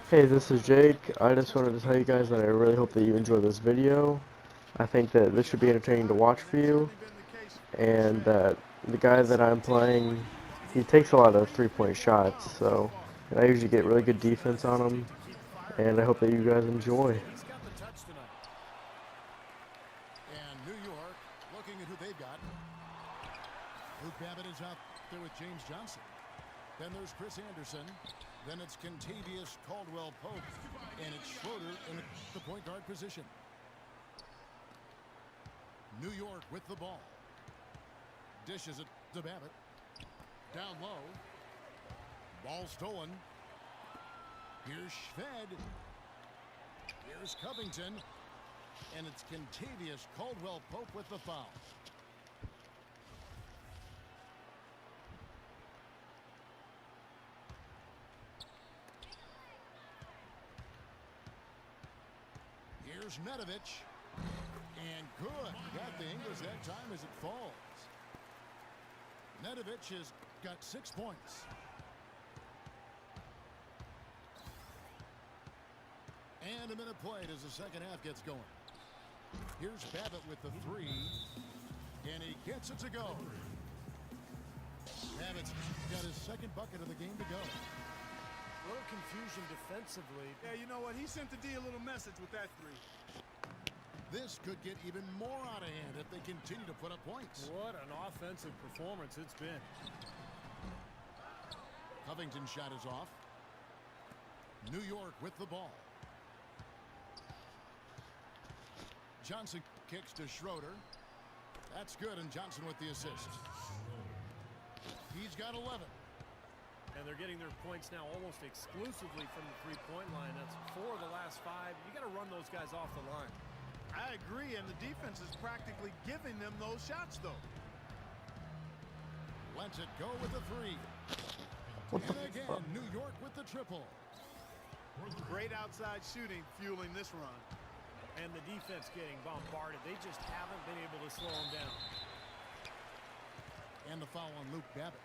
Hey, this is Jake. I just wanted to tell you guys that I really hope that you enjoy this video. I think that this should be entertaining to watch for you, and that the guy that I'm playing, he takes a lot of three-point shots, so and I usually get really good defense on him, and I hope that you guys enjoy. He's got the touch tonight. And New York looking at who they've got. Luke Babbitt is out there with James Johnson. Then there's Chris Anderson. Then it's Contavious Caldwell-Pope. And it's Schroeder in the point guard position. New York with the ball. Dishes it to Babbitt. Down low. Ball stolen. Here's Schved. Here's Covington. And it's Contavious Caldwell-Pope with the foul. Here's Nedovic. And good. Got the English that time as it falls. Nedovic has got 6 points. And a minute played as the second half gets going. Here's Babbitt with the three. And he gets it to go. Babbitt's got his second bucket of the game to go. A little confusion defensively. Yeah, you know what? He sent the D a little message with that three. This could get even more out of hand if they continue to put up points. What an offensive performance it's been. Covington's shot is off. New York with the ball. Johnson kicks to Schroeder. That's good, and Johnson with the assist. He's got 11. And they're getting their points now almost exclusively from the three-point line. That's 4 of the last 5. You got to run those guys off the line. I agree, and the defense is practically giving them those shots, though. Lets it go with the three. And again, New York with the triple. Great outside shooting fueling this run. And the defense getting bombarded. They just haven't been able to slow them down. And the foul on Luke Babbitt.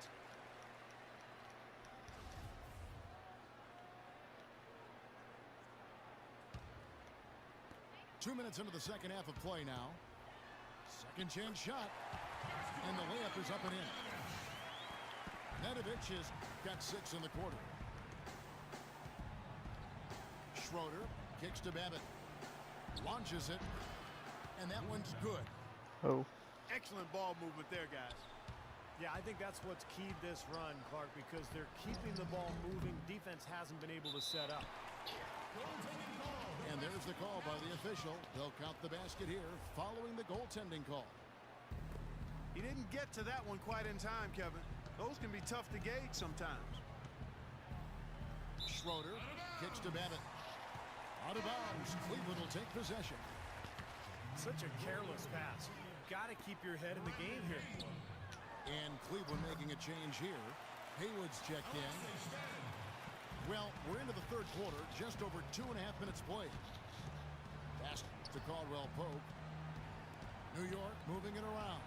Two minutes into the second half of play now. Second chance shot. And the layup is up and in. Nedovic has got 6 in the quarter. Schroeder kicks to Babbitt. Launches it. And that one's good. Oh. Excellent ball movement there, guys. Yeah, I think that's what's keyed this run, Clark, because they're keeping the ball moving. Defense hasn't been able to set up. And there's the call by the official. They'll count the basket here following the goaltending call. He didn't get to that one quite in time, Kevin. Those can be tough to gauge sometimes. Schroeder kicks to Babbitt. Out of bounds. Cleveland will take possession. Such a careless pass. You've got to keep your head in the game here. And Cleveland making a change here. Haywood's checked in. Well, we're into the third quarter. Just over 2.5 minutes played. Pass to Caldwell-Pope. New York moving it around.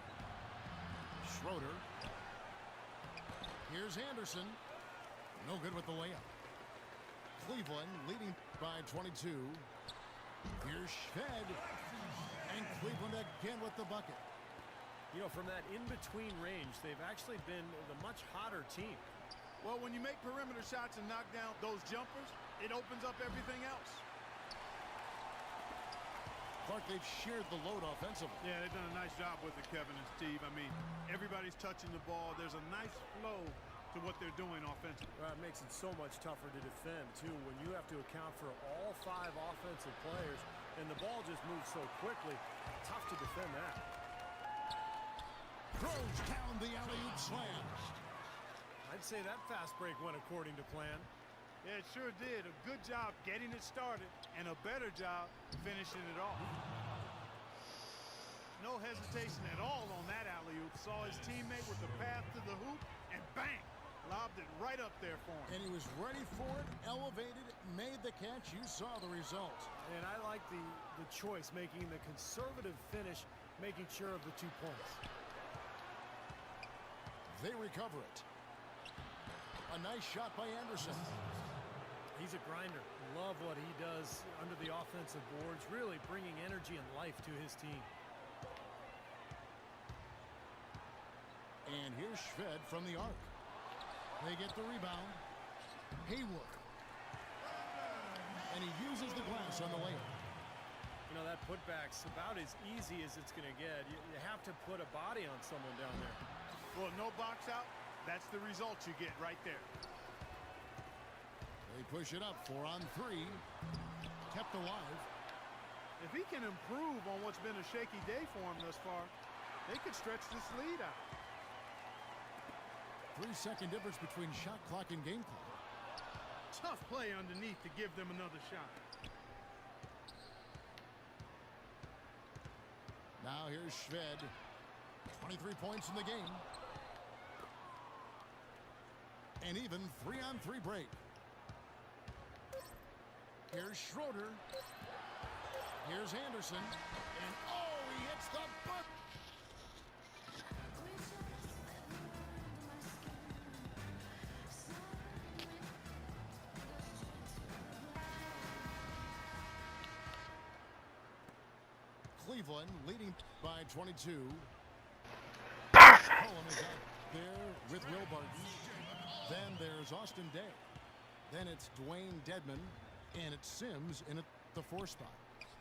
Schroeder. Here's Anderson. No good with the layup. Cleveland leading by 22. Here's Schved. And Cleveland again with the bucket. You know, from that in-between range, they've actually been the much hotter team. Well, when you make perimeter shots and knock down those jumpers, it opens up everything else. Clark, they've shared the load offensively. Yeah, they've done a nice job with it, Kevin and Steve. I mean, everybody's touching the ball. There's a nice flow to what they're doing offensively. It makes it so much tougher to defend, too, when you have to account for all 5 offensive players, and the ball just moves so quickly. Tough to defend that. Throws down the alley-oop slam. I'd say that fast break went according to plan. Yeah, it sure did. A good job getting it started and a better job finishing it off. No hesitation at all on that alley-oop. Saw his teammate with the path to the hoop and bang, lobbed it right up there for him. And he was ready for it, elevated, made the catch. You saw the result. And I like the choice, making the conservative finish, making sure of the 2 points. They recover it. A nice shot by Anderson. He's a grinder. Love what he does under the offensive boards, really bringing energy and life to his team. And here's Shved from the arc. They get the rebound. Hayward. And he uses the glass on the layup. You know, that putback's about as easy as it's going to get. You have to put a body on someone down there. Well, no box out. That's the result you get right there. They push it up 4 on 3. Kept alive. If he can improve on what's been a shaky day for him thus far, they could stretch this lead out. 3-second difference between shot clock and game clock. Tough play underneath to give them another shot. Now here's Shved. 23 points in the game. And even 3-on-3 break. Here's Schroeder. Here's Anderson. And oh, he hits the butt. Cleveland leading by 22. Cullen is out there with Will Barton. Then there's Austin Day. Then it's Dwayne Dedman. And it's Sims in at the 4 spot.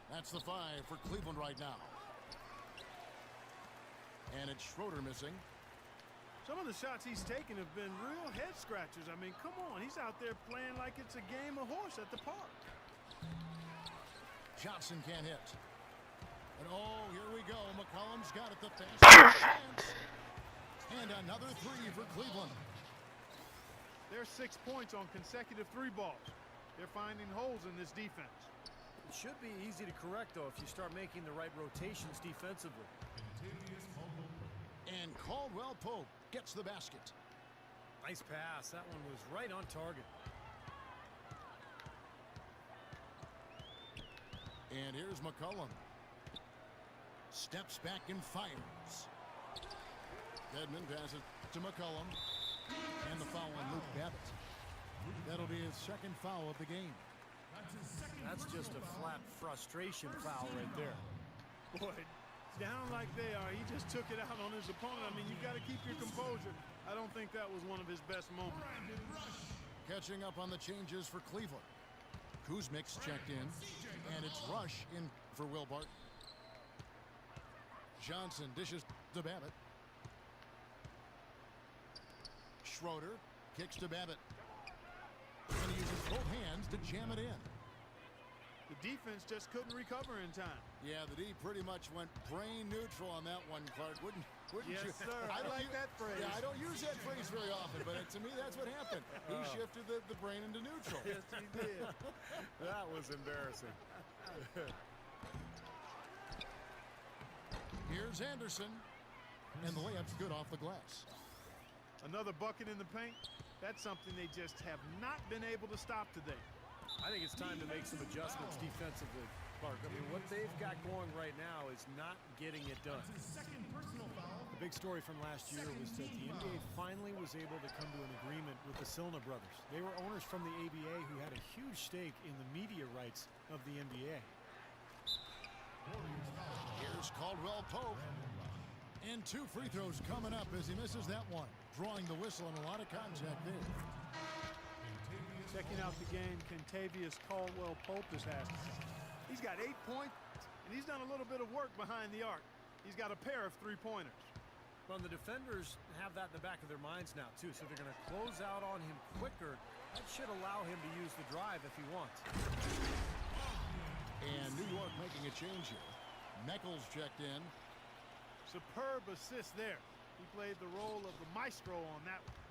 That's the 5 for Cleveland right now. And it's Schroeder missing. Some of the shots he's taken have been real head scratchers. I mean, come on. He's out there playing like it's a game of horse at the park. Johnson can't hit. And oh, here we go. McCollum's got it the fast chance. And another 3 for Cleveland. There's 6 points on consecutive 3 balls. They're finding holes in this defense. It should be easy to correct, though, if you start making the right rotations defensively. And Caldwell Pope gets the basket. Nice pass. That one was right on target. And here's McCollum. Steps back and fires. Dedman passes to McCollum. And the foul on Luke Babbitt. That'll be his 2nd foul of the game. That's just a flat frustration foul right there. Boy, down like they are, he just took it out on his opponent. I mean, you've got to keep your composure. I don't think that was one of his best moments. Catching up on the changes for Cleveland. Kuzmic's checked in. And it's Rush in for Will Barton. Johnson dishes to Babbitt. Schroeder kicks to Babbitt. And he uses both hands to jam it in. The defense just couldn't recover in time. Yeah, the D pretty much went brain neutral on that one, Clark. Wouldn't Yes, you? sir. I like that phrase. Yeah, I don't use that phrase very often, but to me, that's what happened. He shifted the brain into neutral. Yes, he did. That was embarrassing. Here's Anderson. And the layup's good off the glass. Another bucket in the paint. That's something they just have not been able to stop today. I think it's time to make some adjustments defensively, Clark. I mean, what they've got going right now is not getting it done. The big story from last year was that the NBA finally was able to come to an agreement with the Silna brothers. They were owners from the ABA who had a huge stake in the media rights of the NBA. Here's Caldwell Pope. And 2 free throws coming up as he misses that one. Drawing the whistle and a lot of contact there. Checking out the game, Kentavious Caldwell Pope has had. He's got 8 points, and he's done a little bit of work behind the arc. He's got a pair of 3-pointers. Well, the defenders have that in the back of their minds now, too, so they're going to close out on him quicker. That should allow him to use the drive if he wants. And New York making a change here. Meckles checked in. Superb assist there. He played the role of the maestro on that one.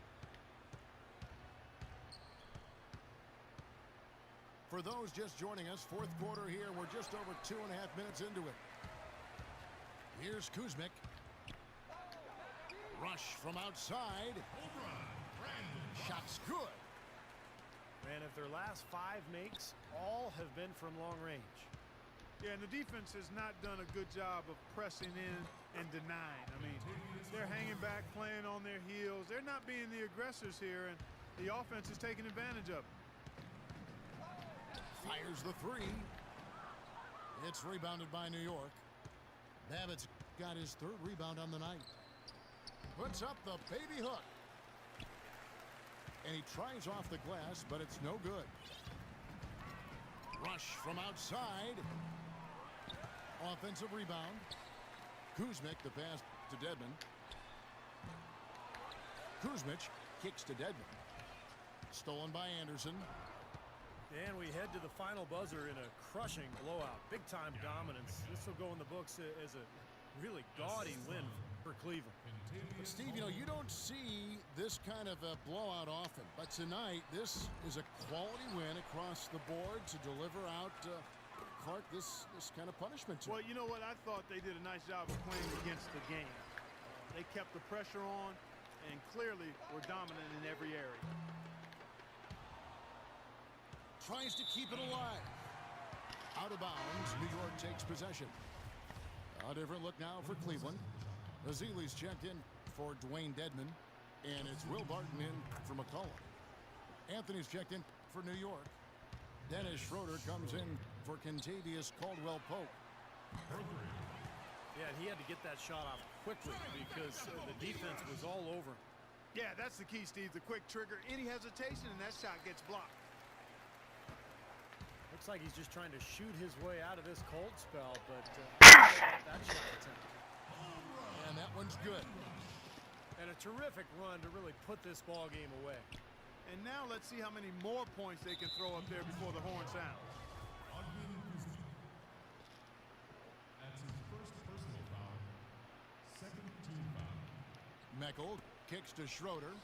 For those just joining us, 4th quarter here. We're just over 2.5 minutes into it. Here's Kuzmic. Rush from outside. Shot's good. And if their last 5 makes, all have been from long range. Yeah, and the defense has not done a good job of pressing in and denying. I mean, they're hanging back, playing on their heels. They're not being the aggressors here, and the offense is taking advantage of it. Fires the three. It's rebounded by New York. Babbitt's got his third rebound on the night. Puts up the baby hook. And he tries off the glass, but it's no good. Rush from outside. Offensive rebound. Kuzmic, the pass to Dedmon. Kuzmic kicks to Dedmon. Stolen by Anderson. And we head to the final buzzer in a crushing blowout. Big-time dominance. This will go in the books as a really gaudy win for Cleveland. But Steve, you know, you don't see this kind of a blowout often. But tonight, this is a quality win across the board to deliver out Clark this kind of punishment to. Well, you know what? I thought they did a nice job of playing against the game. They kept the pressure on and clearly were dominant in every area. Tries to keep it alive. Out of bounds, New York takes possession. A different look now for Cleveland. Azili's checked in for Dwayne Dedmon, and it's Will Barton in for McCollum. Anthony's checked in for New York. Dennis Schroeder comes in for Kentavious Caldwell-Pope. Yeah, he had to get that shot off quickly because the defense was all over. Yeah, that's the key, Steve. The quick trigger. Any hesitation, and that shot gets blocked. Looks like he's just trying to shoot his way out of this cold spell, but that shot attempt. And that one's good. And a terrific run to really put this ball game away. And now let's see how many more points they can throw up there before the horn sounds. That's his first personal foul. Second team foul. Meckel kicks to Schroeder.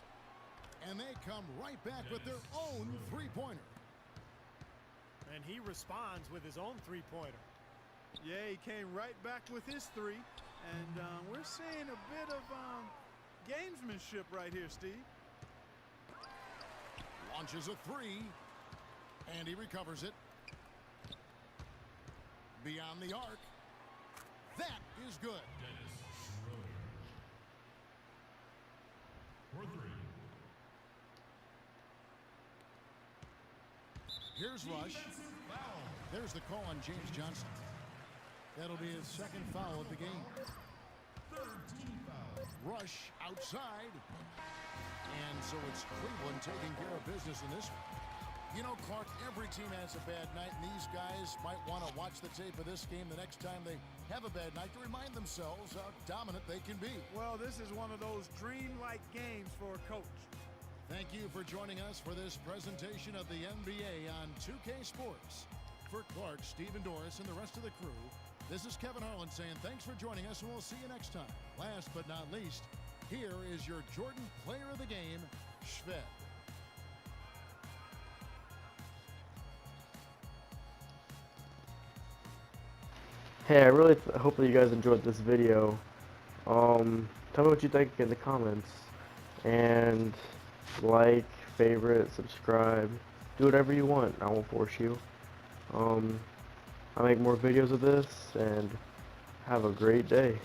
And they come right back with their own three-pointer. And he responds with his own three-pointer. Yeah, he came right back with his three. And we're seeing a bit of gamesmanship right here, Steve. Launches a three. And he recovers it. Beyond the arc. That is good. Dennis Schroeder. For three. Here's Rush. Foul. There's the call on James Johnson. That'll be his second foul of the game. Third team foul. Rush outside. And so it's Cleveland taking care of business in this one. You know, Clark, every team has a bad night, and these guys might want to watch the tape of this game the next time they have a bad night to remind themselves how dominant they can be. Well, this is one of those dreamlike games for a coach. Thank you for joining us for this presentation of the NBA on 2K Sports. For Clark, Stephen Doris, and the rest of the crew, this is Kevin Harlan saying thanks for joining us, and we'll see you next time. Last but not least, here is your Jordan Player of the Game, Shved. Hey, I really hope that you guys enjoyed this video. Tell me what you think in the comments. And like, favorite, subscribe. Do whatever you want. I won't force you. I make more videos of this, and have a great day.